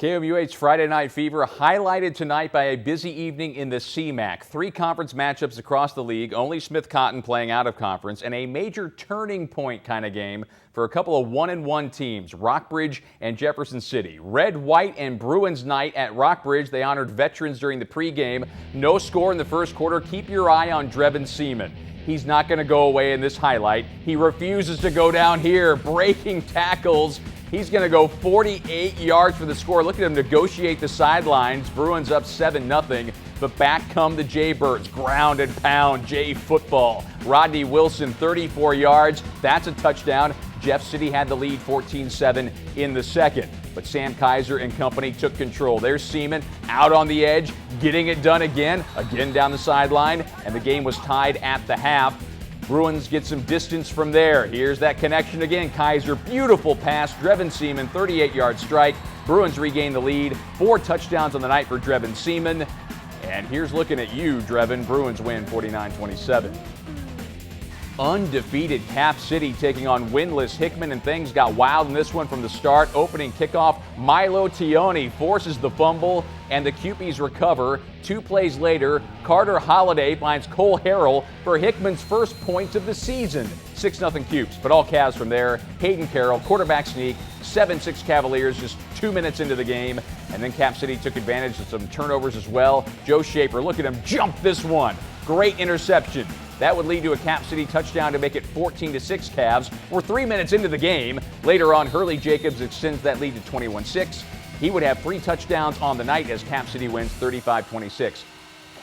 KOMUH's Friday Night Fever highlighted tonight by a busy evening in the CMAC. 3 conference matchups across the league, only Smith-Cotton playing out of conference, and a major turning point kind of game for a couple of 1-1 teams, Rockbridge and Jefferson City. Red, white, and Bruins night at Rockbridge. They honored veterans during the pregame. No score in the first quarter. Keep your eye on Drevin Seaman. He's not going to go away in this highlight. He refuses to go down here, breaking tackles. He's going to go 48 yards for the score. Look at him negotiate the sidelines. Bruins up 7-0, but back come the Jaybirds. Ground and pound, Jay football. Rodney Wilson, 34 yards. That's a touchdown. Jeff City had the lead 14-7 in the second. But Sam Kaiser and company took control. There's Seaman out on the edge, getting it done again down the sideline, and the game was tied at the half. Bruins get some distance from there. Here's that connection again. Kaiser, beautiful pass. Drevin Seaman, 38-yard strike. Bruins regain the lead. 4 touchdowns on the night for Drevin Seaman. And here's looking at you, Drevin. Bruins win 49-27. Undefeated Cap City taking on winless Hickman, and things got wild in this one from the start. Opening kickoff, Milo Tioni forces the fumble, and the Cupies recover. 2 plays later, Carter Holiday finds Cole Harrell for Hickman's first points of the season. 6-0 Cupes, but all Cavs from there. Hayden Carroll, quarterback sneak, 7-6 Cavaliers just 2 minutes into the game. And then Cap City took advantage of some turnovers as well. Joe Shaper, look at him jump this one. Great interception. That would lead to a Cap City touchdown to make it 14-6 Cavs. We're 3 minutes into the game. Later on, Hurley Jacobs extends that lead to 21-6. He would have 3 touchdowns on the night as Cap City wins 35-26.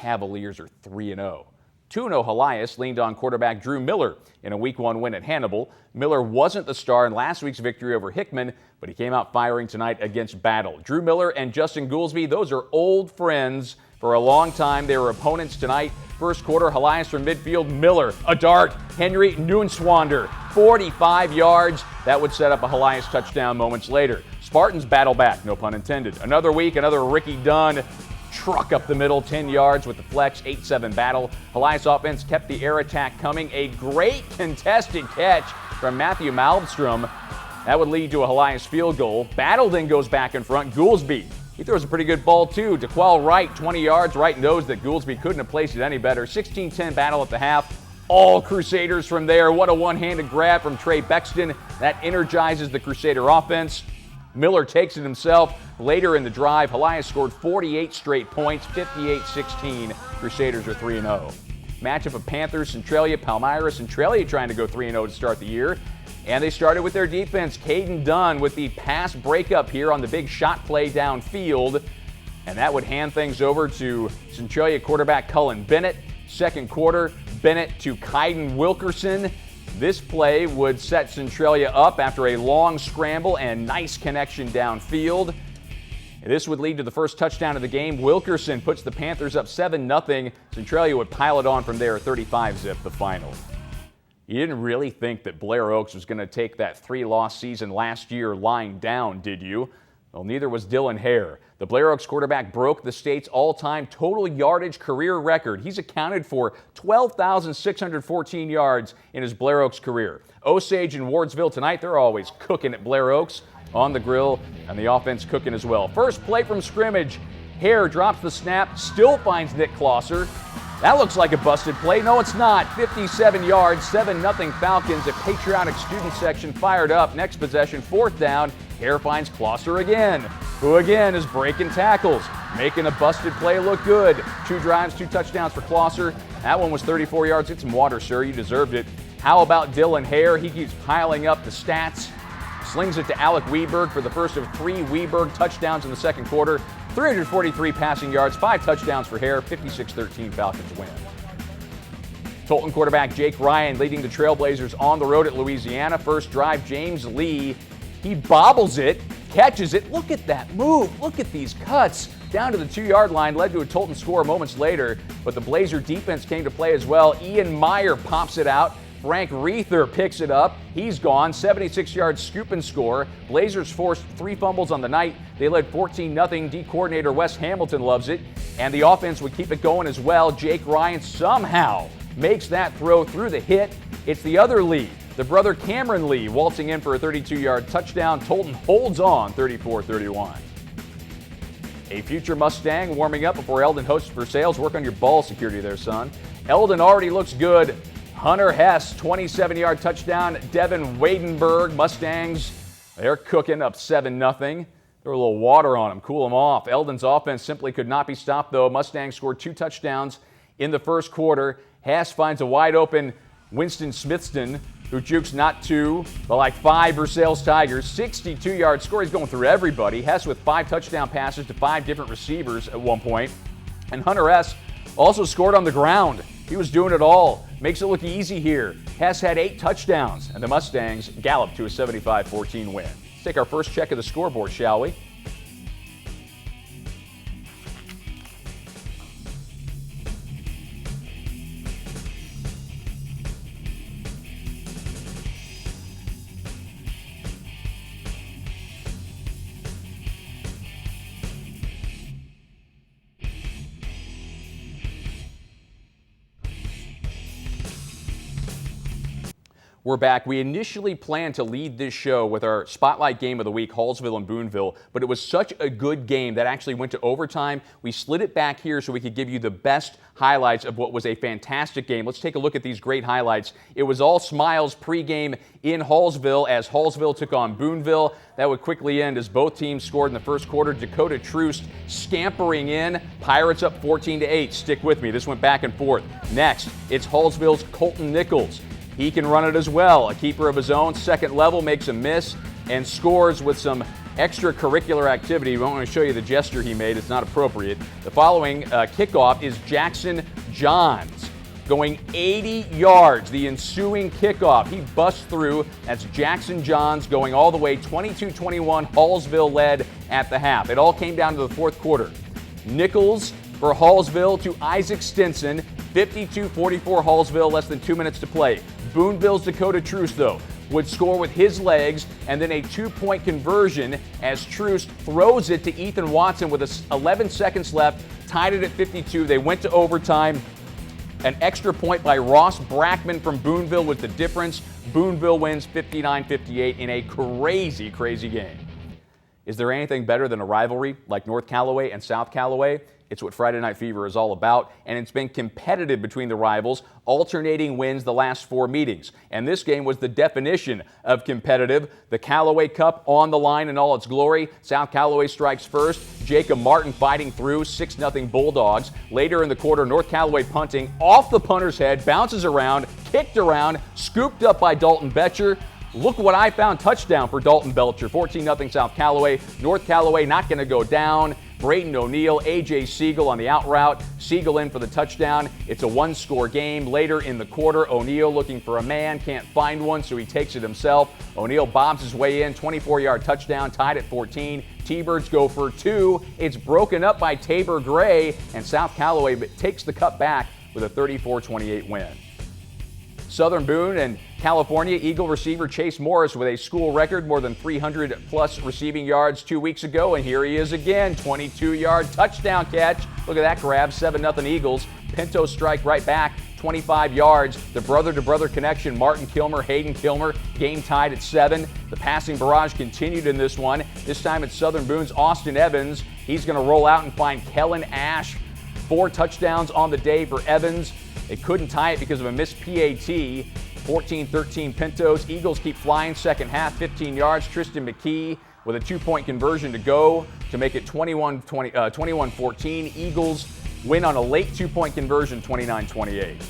Cavaliers are 3-0. 2-0 Helias leaned on quarterback Drew Miller in a Week 1 win at Hannibal. Miller wasn't the star in last week's victory over Hickman, but he came out firing tonight against Battle. Drew Miller and Justin Goolsby, those are old friends for a long time. They were opponents tonight. First quarter, Helias from midfield, Miller, a dart, Henry Nuenswander, 45 yards. That would set up a Helias touchdown moments later. Spartans battle back, no pun intended. Another week, another Ricky Dunn truck up the middle, 10 yards with the flex, 8-7 battle. Helias offense kept the air attack coming. A great contested catch from Matthew Malmstrom. That would lead to a Helias field goal. Battle then goes back in front. Goolsby, he throws a pretty good ball too. DeQuell Wright, 20 yards. Wright knows that Goolsby couldn't have placed it any better. 16-10 battle at the half. All Crusaders from there. What a one-handed grab from Trey Bexton. That energizes the Crusader offense. Miller takes it himself. Later in the drive, Helias scored 48 straight points, 58-16. Crusaders are 3-0. Matchup of Panthers, Centralia, Palmyra. Centralia trying to go 3-0 to start the year. And they started with their defense. Caden Dunn with the pass breakup here on the big shot play downfield. And that would hand things over to Centralia quarterback Cullen Bennett. Second quarter, Bennett to Kaiden Wilkerson. This play would set Centralia up after a long scramble and nice connection downfield. This would lead to the first touchdown of the game. Wilkerson puts the Panthers up 7-0. Centralia would pile it on from there, 35-zip the final. You didn't really think that Blair Oaks was going to take that 3-loss season last year lying down, did you? Well, neither was Dylan Hare. The Blair Oaks quarterback broke the state's all-time total yardage career record. He's accounted for 12,614 yards in his Blair Oaks career. Osage and Wardsville tonight, they're always cooking at Blair Oaks on the grill, and the offense cooking as well. First play from scrimmage. Hare drops the snap, still finds Nick Klosser. That looks like a busted play. No, it's not. 57 yards, 7-0 Falcons. A patriotic student section fired up. Next possession, 4th down. Hare finds Klosser again, who again is breaking tackles, making a busted play look good. 2 drives, 2 touchdowns for Klosser. That one was 34 yards. Get some water, sir. You deserved it. How about Dylan Hare? He keeps piling up the stats. Slings it to Alec Weberg for the first of 3 Weberg touchdowns in the second quarter. 343 passing yards, 5 touchdowns for Hare, 56-13 Falcons win. Tolton quarterback Jake Ryan leading the Trailblazers on the road at Louisiana. First drive, James Lee, he bobbles it, catches it. Look at that move. Look at these cuts. Down to the 2-yard line, led to a Tolton score moments later, but the Blazer defense came to play as well. Ian Meyer pops it out. Frank Reether picks it up. He's gone. 76-yard scoop and score. Blazers forced 3 fumbles on the night. They led 14-0. D coordinator Wes Hamilton loves it. And the offense would keep it going as well. Jake Ryan somehow makes that throw through the hit. It's the other Lee, the brother Cameron Lee, waltzing in for a 32-yard touchdown. Tolton holds on 34-31. A future Mustang warming up before Eldon hosts for sales. Work on your ball security there, son. Eldon already looks good. Hunter Hess, 27-yard touchdown. Devin Wadenberg, Mustangs, they're cooking up 7-0. Throw a little water on them, cool them off. Eldon's offense simply could not be stopped, though. Mustangs scored 2 touchdowns in the first quarter. Hess finds a wide-open Winston Smithston, who jukes not 2, but like 5 Versailles Tigers. 62-yard score. He's going through everybody. Hess with 5 touchdown passes to 5 different receivers at one point. And Hunter Hess also scored on the ground. He was doing it all. Makes it look easy here. Hess had 8 touchdowns, and the Mustangs galloped to a 75-14 win. Let's take our first check of the scoreboard, shall we? We're back. We initially planned to lead this show with our Spotlight Game of the Week, Hallsville and Boonville, but it was such a good game that actually went to overtime. We slid it back here so we could give you the best highlights of what was a fantastic game. Let's take a look at these great highlights. It was all smiles pregame in Hallsville as Hallsville took on Boonville. That would quickly end as both teams scored in the first quarter. Dakota Troost scampering in. Pirates up 14-8. Stick with me. This went back and forth. Next, it's Hallsville's Colton Nichols. He can run it as well. A keeper of his own, second level, makes a miss and scores with some extracurricular activity. We won't want to show you the gesture he made. It's not appropriate. The following kickoff is Jackson Johns going 80 yards. The ensuing kickoff, he busts through. That's Jackson Johns going all the way 22-21. Hallsville led at the half. It all came down to the fourth quarter. Nichols for Hallsville to Isaac Stinson. 52-44 Hallsville, less than 2 minutes to play. Boonville's Dakota Troost, though, would score with his legs and then a 2-point conversion as Troost throws it to Ethan Watson with 11 seconds left, tied it at 52. They went to overtime. An extra point by Ross Brackman from Boonville was the difference. Boonville wins 59-58 in a crazy, crazy game. Is there anything better than a rivalry like North Callaway and South Callaway? It's what Friday Night Fever is all about, and it's been competitive between the rivals, alternating wins the last 4 meetings. And this game was the definition of competitive. The Callaway Cup on the line in all its glory. South Callaway strikes first. Jacob Martin fighting through, 6-0 Bulldogs. Later in the quarter, North Callaway punting off the punter's head, bounces around, kicked around, scooped up by Dalton Betcher. Look what I found, touchdown for Dalton Belcher, 14-0 South Callaway. North Callaway not going to go down. Braden O'Neill, A.J. Siegel on the out route. Siegel in for the touchdown. It's a 1-score game. Later in the quarter, O'Neill looking for a man, can't find one, so he takes it himself. O'Neill bobs his way in, 24-yard touchdown, tied at 14. T-Birds go for 2. It's broken up by Tabor Gray, and South Callaway takes the cup back with a 34-28 win. Southern Boone and California Eagle receiver Chase Morris with a school record, more than 300-plus receiving yards 2 weeks ago, and here he is again, 22-yard touchdown catch. Look at that grab, 7-0 Eagles. Pinto strike right back, 25 yards. The brother-to-brother connection, Martin Kilmer, Hayden Kilmer, game tied at 7. The passing barrage continued in this one. This time it's Southern Boone's Austin Evans. He's going to roll out and find Kellen Ash. 4 touchdowns on the day for Evans. They couldn't tie it because of a missed PAT. 14-13 Pintos. Eagles keep flying second half, 15 yards. Tristan McKee with a 2-point conversion to go to make it 21-14. Eagles win on a late 2-point conversion, 29-28.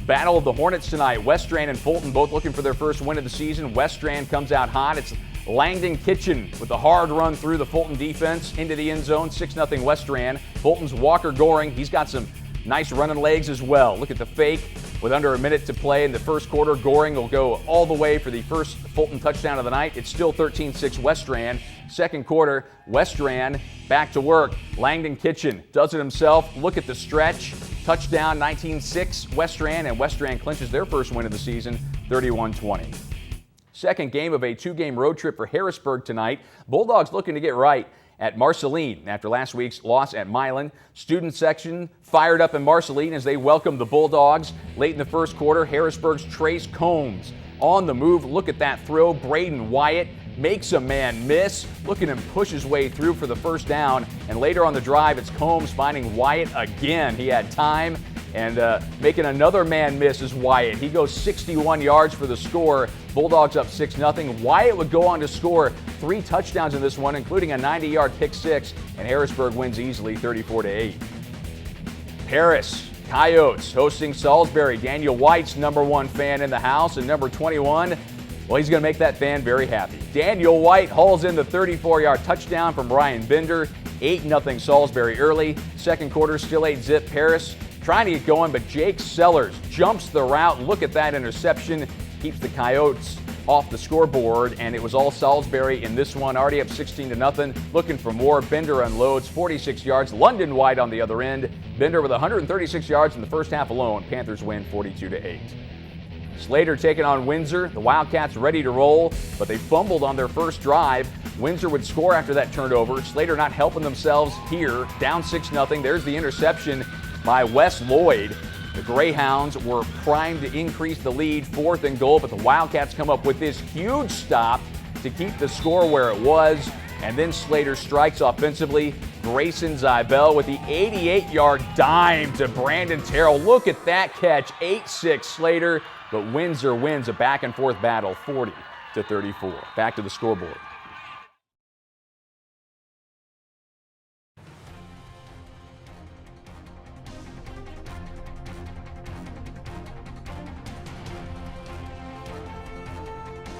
Battle of the Hornets tonight. Weststrand and Fulton both looking for their first win of the season. Weststrand comes out hot. It's Langdon Kitchen with a hard run through the Fulton defense into the end zone. 6-0 Weststrand. Fulton's Walker Goring. He's got some nice running legs as well. Look at the fake with under a minute to play in the first quarter. Goring will go all the way for the first Fulton touchdown of the night. It's still 13-6 Weststrand. Second quarter, Weststrand back to work. Langdon Kitchen does it himself. Look at the stretch. Touchdown, 19-6 Weststrand, and Weststrand clinches their first win of the season, 31-20. Second game of a 2-game road trip for Harrisburg tonight. Bulldogs looking to get right at Marceline after last week's loss at Milan. Student section fired up in Marceline as they welcome the Bulldogs. Late in the first quarter, Harrisburg's Trace Combs on the move. Look at that throw. Braden Wyatt makes a man miss. Look at him push his way through for the first down. And later on the drive, it's Combs finding Wyatt again. He had time. And making another man miss is Wyatt. He goes 61 yards for the score. Bulldogs up 6-0. Wyatt would go on to score 3 touchdowns in this one, including a 90-yard pick six, and Harrisburg wins easily 34-8. Paris Coyotes hosting Salisbury. Daniel White's #1 fan in the house, and number 21, well, he's going to make that fan very happy. Daniel White hauls in the 34-yard touchdown from Brian Bender. 8-0 Salisbury early. Second quarter, still 8-zip Paris. Trying to get going, but Jake Sellers jumps the route. Look at that interception. Keeps the Coyotes off the scoreboard, and it was all Salisbury in this one. Already up 16-0. Looking for more. Bender unloads 46 yards. London White on the other end. Bender with 136 yards in the first half alone. Panthers win 42-8. Slater taking on Windsor. The Wildcats ready to roll, but they fumbled on their first drive. Windsor would score after that turnover. Slater not helping themselves here. Down 6-0. There's the interception by Wes Lloyd. The Greyhounds were primed to increase the lead, 4th and goal, but the Wildcats come up with this huge stop to keep the score where it was. And then Slater strikes offensively. Grayson Zybel with the 88-yard dime to Brandon Terrell. Look at that catch, 8-6 Slater, but Windsor wins a back-and-forth battle, 40-34. Back to the scoreboard.